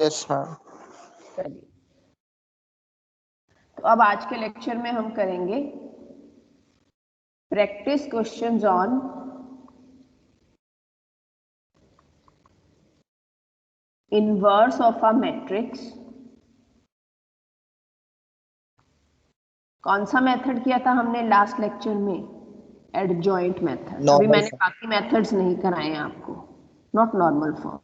Yes ma'am. चलिए, तो अब आज के लेक्चर में हम करेंगे practice questions on inverse of a matrix. कौन सा मेथड किया था हमने लास्ट लेक्चर में? Adjoint method. अभी मैंने बाकी मेथड्स नहीं कराए आपको, not normal form.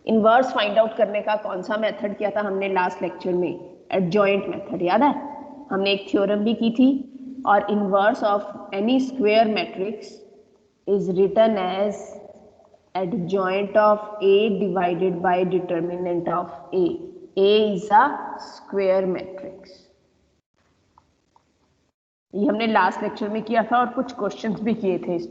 Inverse find out करने का कौन सा मेथड किया था हमने लास्ट लेक्चर में? एडजॉइंट मेथड, याद है? हमने एक थ्योरम भी की थी। और inverse of any square matrix is written as adjoint of A divided by determinant of A. A is a square matrix. ये हमने लास्ट लेक्चर में किया था और कुछ क्वेश्चंस भी किए थे इस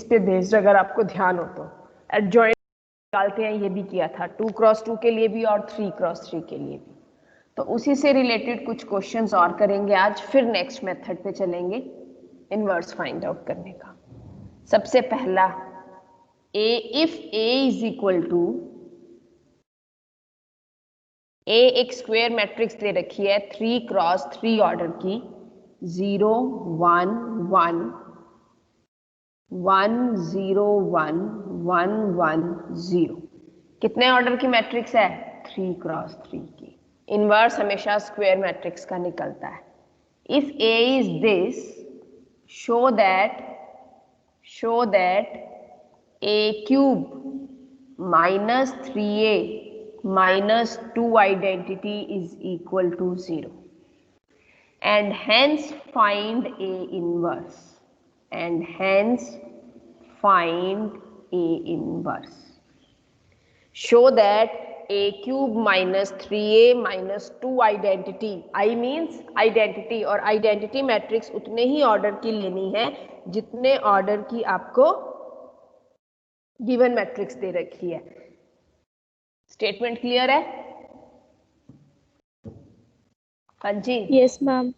पे बेस्ड, अगर आपको ध्यान हो तो। एडजॉइंट निकालते हैं, ये भी किया था 2x2 के लिए भी और 3x3 के लिए भी। तो उसी से रिलेटेड कुछ क्वेश्चंस और करेंगे आज, फिर नेक्स्ट मेथड पे चलेंगे इनवर्स फाइंड आउट करने का। सबसे पहला, if A is equal to A एक स्क्वायर मैट्रिक्स दे रखी है 3x3 ऑर्डर की, 0 1 1 1 0 1 1 1 0। कितने ऑर्डर की मैट्रिक्स है? 3x3 की। इनवर्स हमेशा स्क्वायर मैट्रिक्स का निकलता है। If A is this, show that A cube minus 3A minus 2 identity is equal to 0, and hence find A inverse, and hence find A inverse. Show that A cube minus 3A minus 2 identity, I means identity, और identity matrix उतने ही order की लेनी है जितने order की आपको given matrix दे रखी है। स्टेटमेंट क्लियर है? हाँ जी, यस मैम।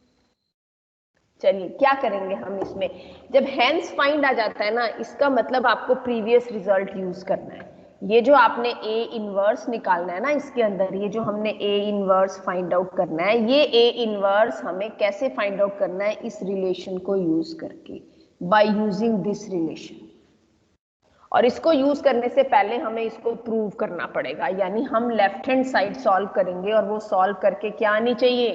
चलिए क्या करेंगे हम इसमें? जब हैंस फाइंड आ जाता है ना, इसका मतलब आपको प्रीवियस रिजल्ट यूज करना है। ये जो आपने ए इनवर्स निकालना है ना, इसके अंदर ये जो हमने ए इनवर्स फाइंड आउट करना है, ये ए इनवर्स हमें कैसे फाइंड आउट करना है? इस रिलेशन को यूज करके, बाय यूजिंग दिस रिलेशन। और इसको यूज करने से पहले हमें इसको प्रूव करना पड़ेगा, यानी हम लेफ्ट हैंड साइड सॉल्व करेंगे और वो सॉल्व करके क्या आनी चाहिए?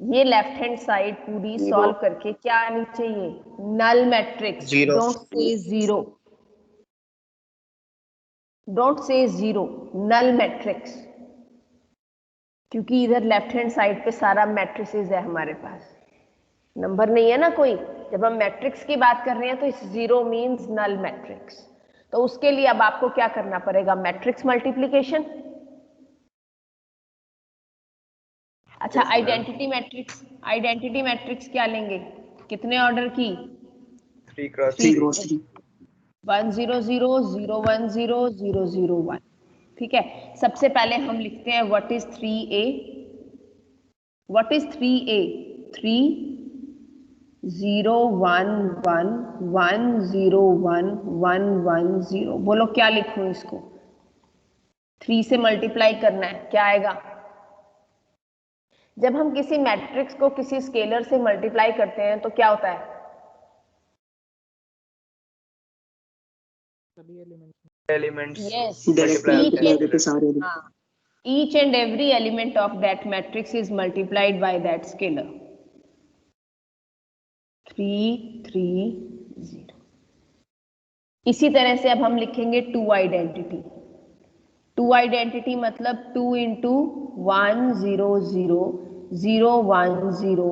ये लेफ्ट हैंड साइड पूरी सॉल्व करके क्या आनी चाहिए? Null matrix. Don't say zero, don't say zero, null matrix, क्योंकि इधर लेफ्ट हैंड साइड पे सारा मैट्रिसेस है हमारे पास, नंबर नहीं है ना कोई। जब हम मैट्रिक्स की बात कर रहे हैं तो इस जीरो मींस नल मैट्रिक्स। तो उसके लिए अब आपको क्या करना पड़ेगा? Matrix multiplication. अच्छा, आइडेंटिटी मैट्रिक्स, आइडेंटिटी मैट्रिक्स क्या लेंगे? कितने ऑर्डर की? 3x3 1 0 0 0 1 0 0 0 1। ठीक है, सबसे पहले हम लिखते हैं what is 3a। What is 3a? 3 0 1 1 1 0 1 1 1 0। बोलो क्या लिखूं इसको? 3 से मल्टीप्लाई करना है, क्या आएगा? जब हम किसी मैट्रिक्स को किसी स्केलर से मल्टीप्लाई करते हैं तो क्या होता है? Elements Yes, multiply each and every element of that matrix is multiplied by that scalar 3 3 0। इसी तरह से अब हम लिखेंगे टू आइडेंटिटी। टू आइडेंटिटी मतलब 2 इंटू 1 0 0 0 1 0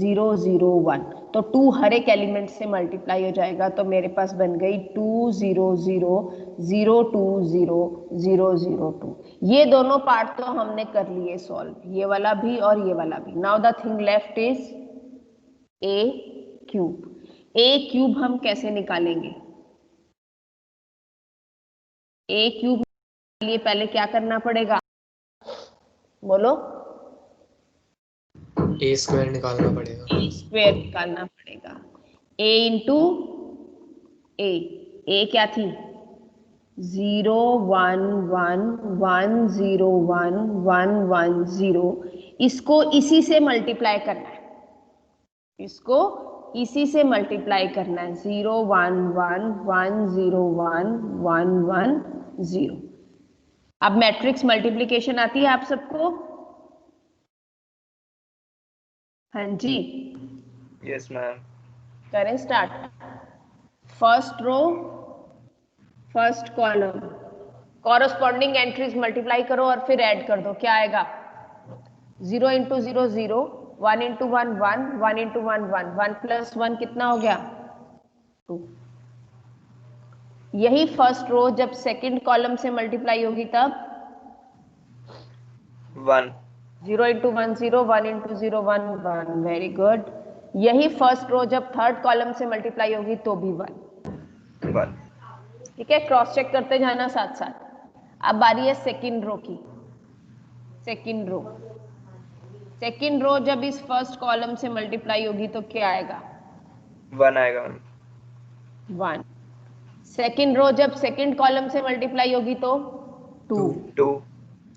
0 0 1। तो 2 हर एक एलिमेंट से मल्टीप्लाई हो जाएगा, तो मेरे पास बन गई 2 0 0 0 2 0 0 0 2। ये दोनों पार्ट तो हमने कर लिए सॉल्व, ये वाला भी और ये वाला भी। Now the thing left is a cube. A cube हम कैसे निकालेंगे? ए क्यूब के लिए पहले क्या करना पड़ेगा? बोलो। ए स्क्वायर निकालना पड़ेगा। ए स्क्वायर निकालना पड़ेगा। ए इंटू ए, ए क्या थी? 0 1 1 1 0 1 1 1 0, इसको इसी से मल्टीप्लाई करना है, इसको इसी से मल्टीप्लाई करना है। 0 1 1 1 0 1 1 1 0। अब मैट्रिक्स मल्टीप्लिकेशन आती है आप सबको? हाँ जी, यस मैम। करें start. First row, first column, corresponding entries multiply करो और फिर ऐड कर दो। क्या आएगा? 0 इंटू 0 0, 1 इंटू 1 1, 1 इंटू 1 1, 1 प्लस 1 कितना हो गया? 2। यही फर्स्ट रो जब सेकंड कॉलम से मल्टीप्लाई होगी तब 1 0 इंटू 1 0, 1 इंटू 0 1 1। Very good. यही फर्स्ट रो जब थर्ड कॉलम से मल्टीप्लाई होगी तो भी 1। 1। ठीक है, क्रॉस चेक करते जाना साथ साथ। अब बारी है सेकंड रो की। सेकंड रो, सेकंड रो जब इस फर्स्ट कॉलम से मल्टीप्लाई होगी तो क्या आएगा? 1 आएगा मैम। 1। सेकंड रो जब सेकंड कॉलम से मल्टीप्लाई होगी तो 2। 2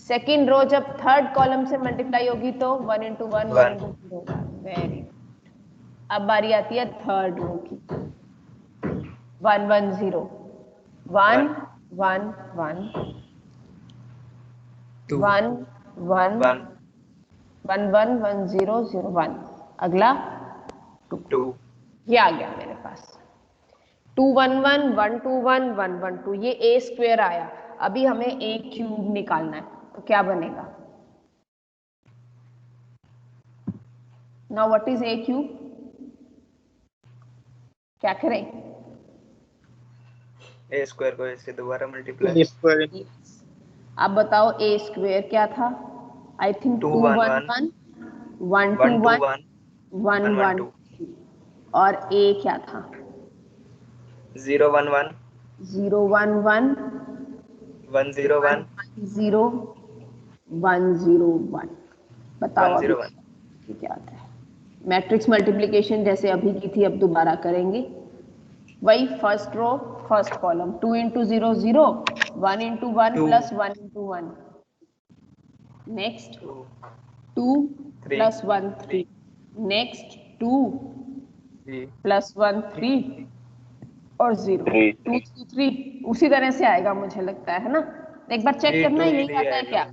सेकंड रो जब थर्ड कॉलम से मल्टीप्लाई होगी तो 1 इंटू 1 1 इंटू 0। Very good. अब बारी आती है थर्ड रो की। 1 1 0, 1 1 1, 2 1 1 1 1 1 1 0 0 1। अगला 2। ये आ गया मेरे पास। 2 1 1 1 2 1 1 1 2, ये ए स्क्वायर आया। अभी हमें ए क्यूब निकालना है, तो क्या बनेगा? Now what is A cube? क्या करें? ए स्क्वायर को इससे दोबारा मल्टीप्लाई। अब बताओ ए स्क्वायर क्या था? आई थिंक 2 2 1 1 1 1 1 2 1 2 1 1 1 1 1 1, 2 और ए क्या था? 0 1 1 0 1 1 1 0 1 0 1 0 1। बताओ 1 अभी 0 1। क्या आता है? मैट्रिक्स मल्टीप्लिकेशन जैसे अभी की थी अब दोबारा करेंगे। वही first row first column, 2 into 0 0, 1 into 1 2 plus 1 into 1। Next 2 2 3 plus 1 3। Next 2 3 plus 1 3 और 0 2 3। उसी तरह से आएगा मुझे लगता है ना? एक बार चेक 3 करना 2 यही 3 आता है आएगा। क्या?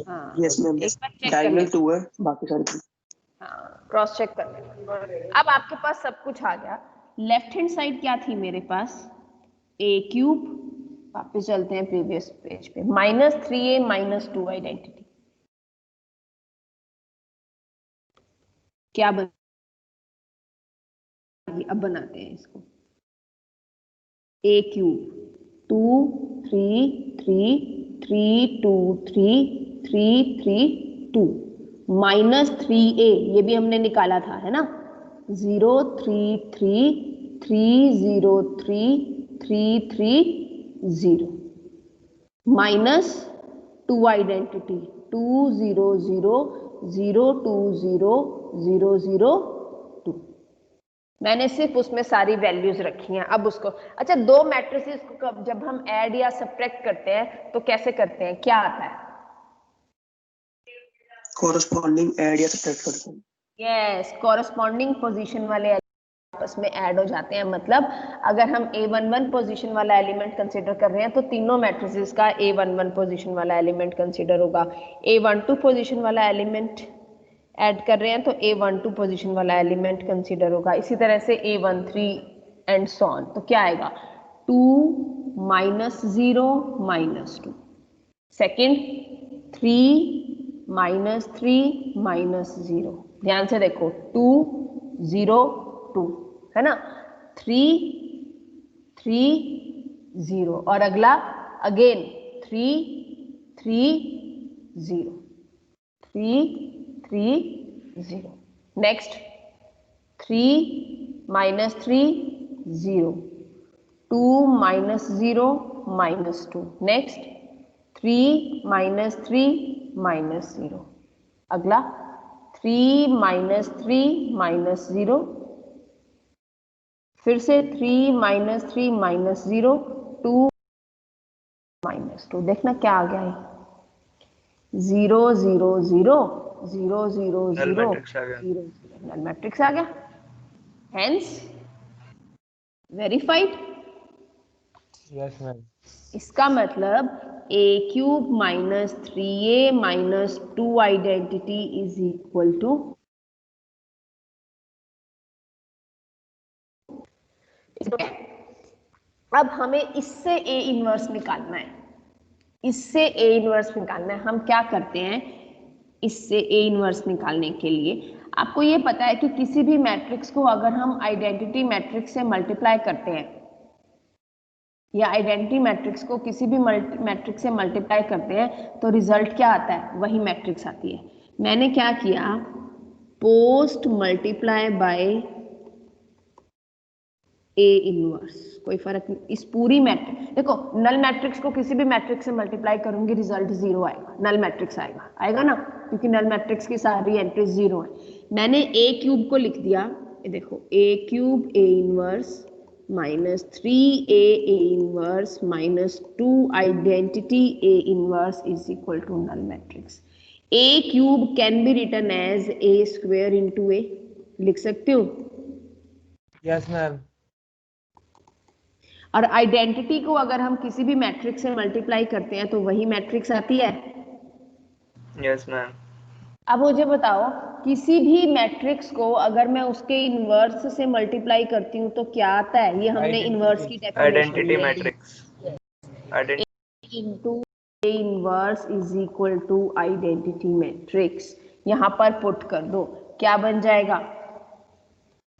हाँ, यस मैम। एक बार चेक कर डायगोनल लेना। 2 है, बाकी सारे 3। हाँ, क्रॉस चेक कर लेना। अब आपके पास सब कुछ आ गया। लेफ्ट हैंड साइड क्या थी मेरे पास? ए क्यूब। वापस चलते हैं प्रीवियस पेज पे। -3a -2 आइडेंटिटी क्या बनेगी? अब बनाते हैं इसको। ए क्यूब 2 3 3 3 2 3 3 3 2 -3a, ये भी हमने निकाला था है ना? 0 3 3 3 0 3 3 3 0 -2 आइडेंटिटी 2 0 0 0 2 0 0 0 2। मैंने सिर्फ उसमें सारी वैल्यूज रखी हैं। अब उसको, अच्छा, दो मैट्रिसेस को जब हम ऐड या सब्ट्रैक्ट करते हैं तो कैसे करते हैं? क्या आता है? कॉरस्पॉन्डिंग ऐड या सब्ट्रैक्ट करते हैं। यस, कॉरस्पॉन्डिंग पोजीशन वाले आपस में ऐड हो जाते हैं। मतलब अगर हम A11 पोजीशन वाला एलिमेंट कंसीडर कर रहे हैं तो तीनों मैट्रिसेस का A11 पोजीशन वाला एलिमेंट कंसीडर होगा। A12 पोजीशन वाला एलिमेंट ऐड कर रहे हैं तो A12 पोजीशन वाला एलिमेंट कंसीडर होगा। इसी तरह से A13 एंड सो ऑन। तो क्या आएगा? 2 -0 -2। सेकेंड 3 -3 -0। ध्यान से देखो, 2 0 2 है ना? 3 3 0, और अगला अगेन 3 3 0 3 3 0। नेक्स्ट 3 -3 0, 2 -0 -2। नेक्स्ट 3 -3 -0। अगला 3 -3 -0, फिर से 3 -3 -0, 2 -2। देखना क्या आ गया है, 0 0 0 0 0 नल 0 मैट्रिक्स आ गया। 0 नल मैट्रिक्स आ गया, हेंस वेरीफाइड। Yes ma'am. इसका मतलब a³ minus 3a minus 2 identity is equal to, अब हमें इससे a इनवर्स निकालना है, इससे a इनवर्स निकालना है। हम क्या करते हैं, इससे a इनवर्स निकालने के लिए आपको ये पता है कि किसी भी मैट्रिक्स को अगर हम आइडेंटिटी मैट्रिक्स से मल्टीप्लाई करते हैं, या आइडेंटिटी मैट्रिक्स को किसी भी मैट्रिक्स से मल्टीप्लाई करते हैं तो रिजल्ट क्या आता है, वही मैट्रिक्स आती है। मैंने क्या किया, post multiply by A inverse, कोई फर्क नहीं। इस पूरी मैट्रिक्स, देखो नल मैट्रिक्स को किसी भी मैट्रिक्स से मल्टीप्लाई करूंगी रिजल्ट 0 आएगा, नल मैट्रिक्स आएगा, आएगा ना, क्योंकि नल मैट्रिक्स की सारी एंट्रीज 0 है। मैंने a³ को लिख दिया, ये देखो a³ a inverse minus 3a a inverse minus 2 identity a inverse is equal to null matrix. a³ can be written as a² into a, लिख सकते हो। Yes ma'am. और आइडेंटिटी को अगर हम किसी भी मैट्रिक्स से मल्टीप्लाई करते हैं तो वही मैट्रिक्स आती है। Yes ma'am. अब मुझे बताओ, किसी भी मैट्रिक्स को अगर मैं उसके इनवर्स से मल्टीप्लाई करती हूँ तो क्या आता है, ये हमने इनवर्स की definition identity matrix. Into A inverse is equal to identity matrix. यहाँ पर पुट कर दो, क्या बन जाएगा,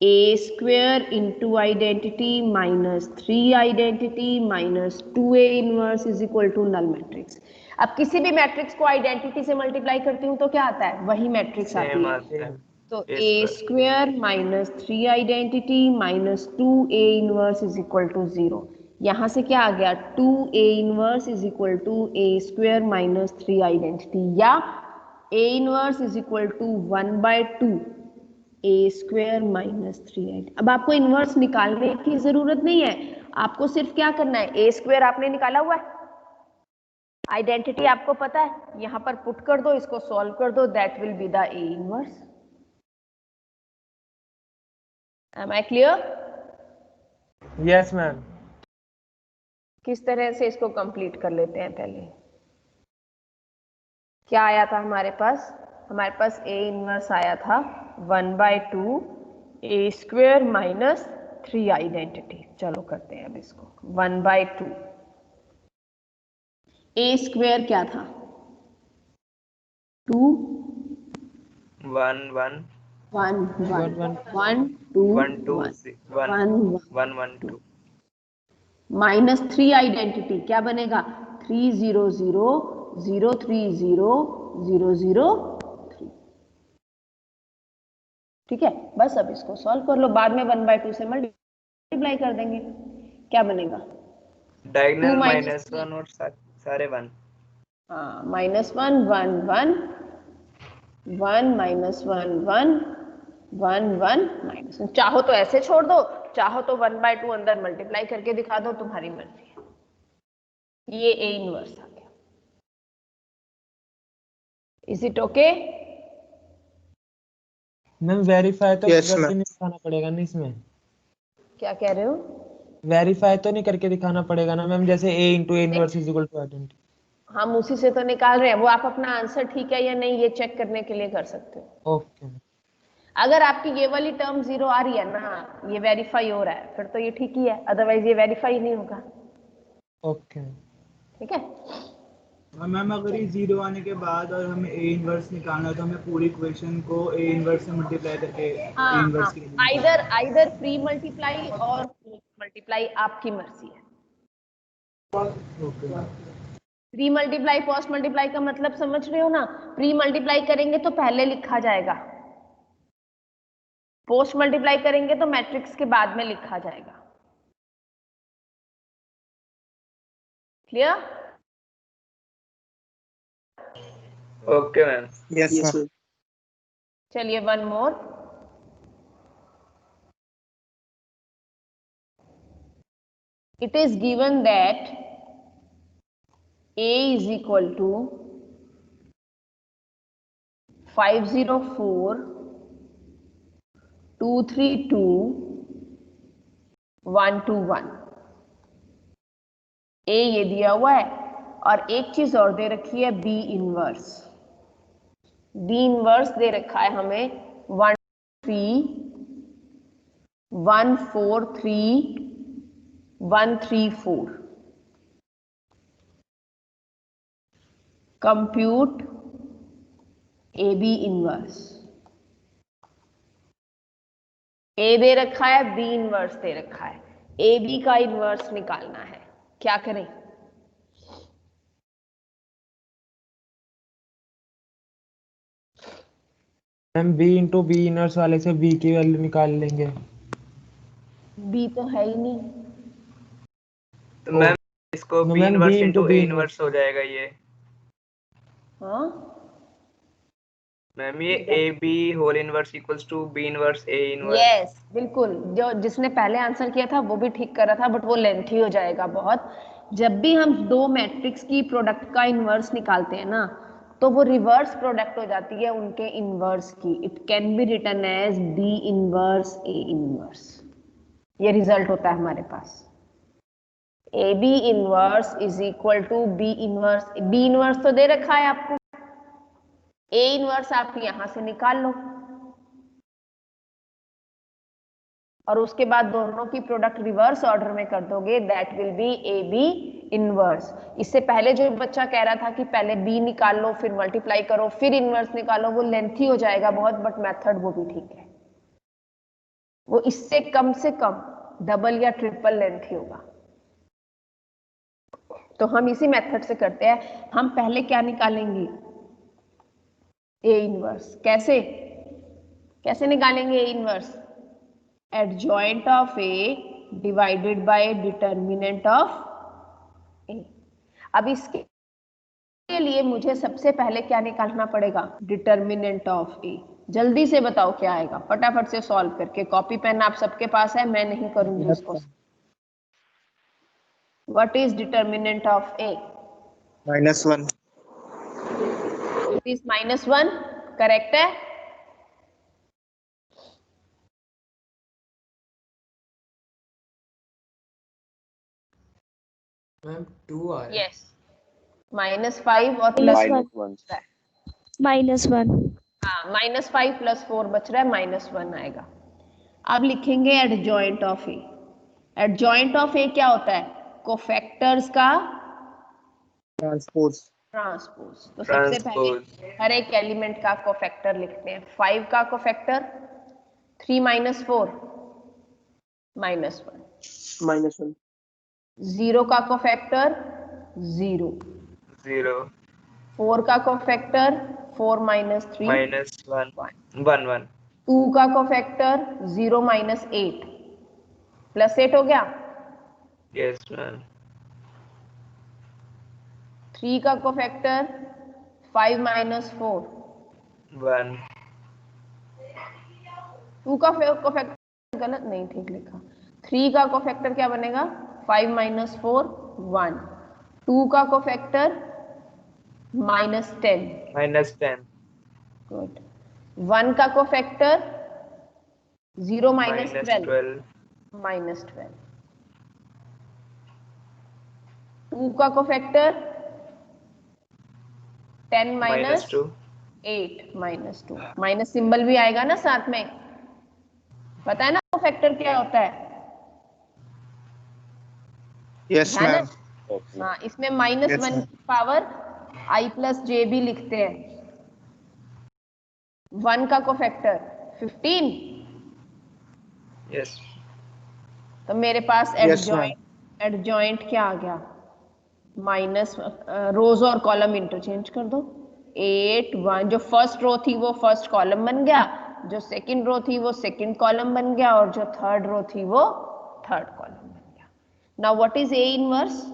a² into identity minus 3 identity minus 2a inverse is equal to null matrix. अब किसी भी मैट्रिक्स को आइडेंटिटी से मल्टीप्लाई करती हूँ तो क्या आता है, वही मैट्रिक्स आती सेम है। आता है। तो a² a² minus 3 identity minus 2a inverse is equal to 0। यहाँ से क्या आ गया, 2a inverse is equal to a² minus 3 identity, या a inverse is equal to 1/2 a² minus 3a। अब आपको इनवर्स निकालने की जरूरत नहीं है, आपको सिर्फ क्या करना है, a² आपने निकाला हुआ है, आइडेंटिटी आपको पता है, यहां पर पुट कर दो, इसको सॉल्व कर दो, that will be the a inverse. Am I clear? Yes ma'am. किस तरह से इसको कंप्लीट कर लेते हैं, पहले क्या आया था हमारे पास, हमारे पास a इनवर्स आया था 1/2 a² माइनस 3 आइडेंटिटी। चलो करते हैं अब इसको, 1/2 a² क्या था, 2 1 1 1 1 1 2 1 2 1 1 1 1 2 माइनस 3 आइडेंटिटी क्या बनेगा, 3 0 0 0 3 0 0 0 3। ठीक है, बस अब इसको सॉल्व कर लो, बाद में 1/2 से मल्टीप्लाई कर देंगे, क्या बनेगा, डायगोनल 2 माइनस 1 और सारे 1। हाँ, -1 1 1 1 -1 1 1 1 -1। चाहो तो ऐसे छोड़ दो, चाहो तो 1/2 अंदर मल्टीप्लाई करके दिखा दो, तुम्हारी मर्जी है। ये a इनवर्स आ गया। Is it okay? Ma'am verify तो Yes, करके ma'am. नहीं दिखाना पड़ेगा ना इसमें? क्या कह रहे हो? वेरीफाई तो नहीं करके दिखाना पड़ेगा ना मैम, जैसे a into a inverse is equal to identity. हम उसी से तो निकाल रहे हैं, वो आप अपना आंसर ठीक है या नहीं ये चेक करने के लिए कर सकते हो। ओके। अगर आपकी ये वाली टर्म 0 आ रही है ना, ये वेरीफाई हो रहा है, फिर तो ये ठीक ही है, अदरवाइज ये वेरीफाई नहीं होगा। ओके। ठीक है, मैम अगर ये 0 आने के बाद और हमें a इनवर्स निकालना है तो हमें पूरी इक्वेशन को a इनवर्स से मल्टीप्लाई करके a हाँ इनवर्स हाँ, की वैल्यू आइदर प्री मल्टीप्लाई और मल्टीप्लाई, आपकी मर्जी है। Okay. Pre multiply post multiply का मतलब समझ रहे हो ना, प्री मल्टीप्लाई करेंगे तो पहले लिखा जाएगा, पोस्ट मल्टीप्लाई करेंगे तो मैट्रिक्स के बाद में लिखा जाएगा। Clear? Okay ma'am. Yes ma'am. चलिए one more, it is given that A is equal to 504 232 121। ए ये दिया हुआ है और एक चीज और दे रखी है बी इनवर्स। बी इनवर्स दे रखा है हमें 14143 कंप्यूट ए बी इनवर्स। ए दे रखा है, बी इनवर्स दे रखा है, ए बी का इनवर्स निकालना है। क्या करें? Ma'am B into B inverse वाले से बी की वैल्यू निकाल लेंगे। बी तो है ही नहीं। तो मैम इसको तो B ma'am inverse B into into A B inverse हो जाएगा ये। हाँ, मैम ये A B whole inverse equals to B inverse A inverse. Yes बिल्कुल, जो जिसने पहले आंसर किया था वो भी ठीक कर रहा था, बट वो लेंथी हो जाएगा बहुत। जब भी हम दो मैट्रिक्स की प्रोडक्ट का इनवर्स निकालते हैं ना, तो वो रिवर्स प्रोडक्ट हो जाती है उनके इनवर्स की। It can be written as B inverse A inverse. ये रिजल्ट होता है हमारे पास। A B inverse is equal to B inverse. B inverse तो दे रखा है आपको, ए इनवर्स आप यहां से निकाल लो और उसके बाद दोनों की प्रोडक्ट रिवर्स ऑर्डर में कर दोगे, that will be A B inverse. इससे पहले जो बच्चा कह रहा था कि पहले बी निकाल लो फिर मल्टीप्लाई करो फिर इनवर्स निकालो, वो लेंथी हो जाएगा बहुत, बट मेथड वो भी ठीक है। वो इससे कम से कम डबल या ट्रिपल लेंथी होगा। तो हम इसी मेथड से करते हैं। हम पहले क्या निकालेंगे? A inverse. कैसे कैसे निकालेंगे A inverse? Adjoint of A divided by determinant of A. अब इसके लिए मुझे सबसे पहले क्या निकालना पड़ेगा? Determinant of A. जल्दी से बताओ क्या आएगा, फटाफट से सॉल्व करके। कॉपी पेन आप सबके पास है, मैं नहीं करूंगी इसको। What is determinant of A? -1। It is -1। Correct है? मैम 2 आ रहा है। यस, -5 और प्लस -1। -1। हाँ, -5 + 4 बच रहा है, -1 आएगा। अब लिखेंगे adjoint of A. Adjoint of A क्या होता है? कोफैक्टर्स का ट्रांसपोज। ट्रांसपोज। तो सबसे पहले हर एक एलिमेंट का कोफैक्टर लिखते हैं। 5 का कोफैक्टर 3 - 4 -1। -1। 0 का कोफैक्टर 0। 0 4 का कोफैक्टर 4 - 3 -1 1 1। 2 का कोफैक्टर 0 - 8 +8 हो गया। Yes ma'am. 3 का कोफैक्टर 5 - 4 1। 2 का कोफैक्टर गलत नहीं, ठीक लिखा। 3 का कोफैक्टर क्या बनेगा? 5 - 4 1। 2 का कोफैक्टर -10 -10 गुड। 1 का कोफैक्टर 0 - 12 -12 -12। 2 का कोफैक्टर 10 - -2 8 -2। माइनस सिंबल भी आएगा ना साथ में। पता है ना कोफैक्टर क्या होता है? यस ध्यान है? मैम। हाँ, इसमें -1 की पावर i + j भी लिखते हैं। 1 का कोफैक्टर 15। यस। तो मेरे पास Yes, ma'am. एडजॉइंट क्या आ गया? माइनस रोज और कॉलम इंटरचेंज कर दो। 8 1, जो फर्स्ट रो थी वो फर्स्ट कॉलम बन गया, जो सेकंड रो थी वो सेकंड कॉलम बन गया, और जो थर्ड रो थी वो थर्ड कॉलम बन गया। Now what is A inverse?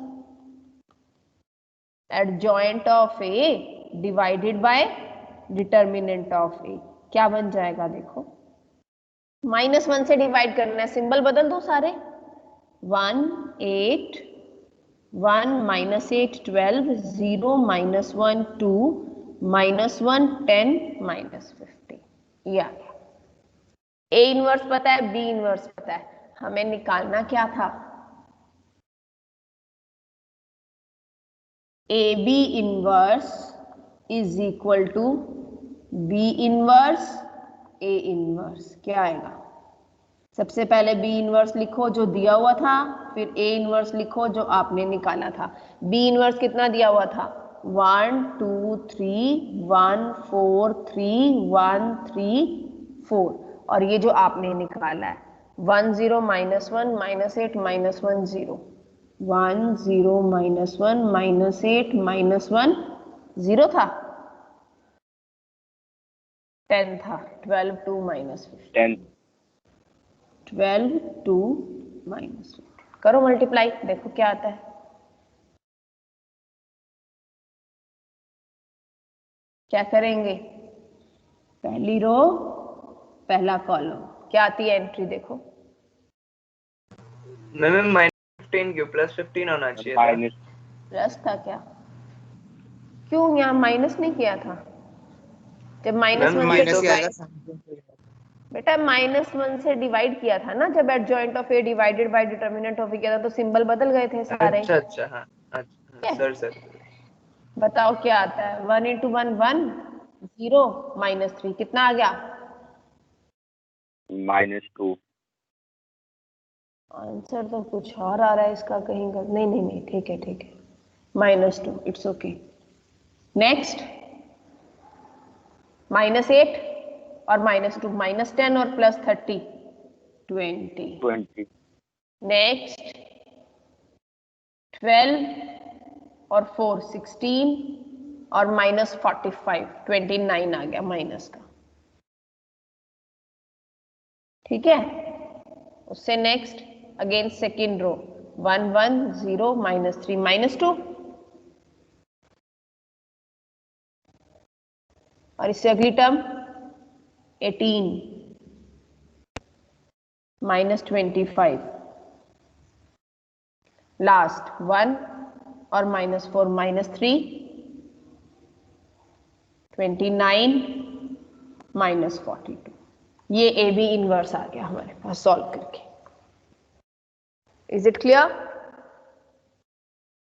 Adjoint of A divided by determinant of A. क्या बन जाएगा देखो? -1 से डिवाइड करना है, सिंबल बदल दो सारे। 1 8 1 minus 8 12, 0 minus 1 2, minus 1 10, minus 50. ये आ गया. A इनवर्स पता है, B इनवर्स पता है, हमें निकालना क्या था? AB inverse is equal to B inverse A inverse. क्या आएगा? सबसे पहले B इनवर्स लिखो जो दिया हुआ था, फिर A इनवर्स लिखो जो आपने निकाला था. B इनवर्स कितना दिया हुआ था? 1 2 3 1 4 3 1 3 4, और ये जो आपने निकाला है 1 0 minus 1 minus 8 minus 1 0, 1 0 minus 1 minus 8 minus 1 0 था, 10 था, 12 2 minus 50, 10. 12 2 minus 50. करो मल्टीप्लाई, देखो क्या आता है. क्या करेंगे? पहली रो पहला कॉलम, क्या आती है एंट्री? देखो मैम -15 क्यों, +15 होना चाहिए था. माइनस प्लस था क्या? क्यों यहाँ माइनस नहीं किया था? जब माइनस मैम, वन ये से तो डिवाइड, बेटा -1 से डिवाइड किया था ना, जब adjoint of A divided by determinant of A किया था, तो सिंबल बदल गए थे सारे. अच्छा अच्छा, हाँ अच्छा सर. बताओ क्या आता है? 1 into 1 1, 0 -3, कितना आ गया? -2. आंसर तो कुछ और आ रहा है इसका कहीं का. नहीं नहीं नहीं, ठीक है ठीक है, -2, इट्स ओके. नेक्स्ट -8 और -2, -10 और +30, 20. नेक्स्ट 12 और 4 16 और -45, 29 आ गया माइनस का. ठीक है. उससे नेक्स्ट अगेन सेकेंड रो 1 1 0 -3 -2, और इससे अगली टर्म 18 -25, लास्ट 1 और -4 -3, 29 -42. ये AB इनवर्स आ गया हमारे पास सॉल्व करके. Is it clear?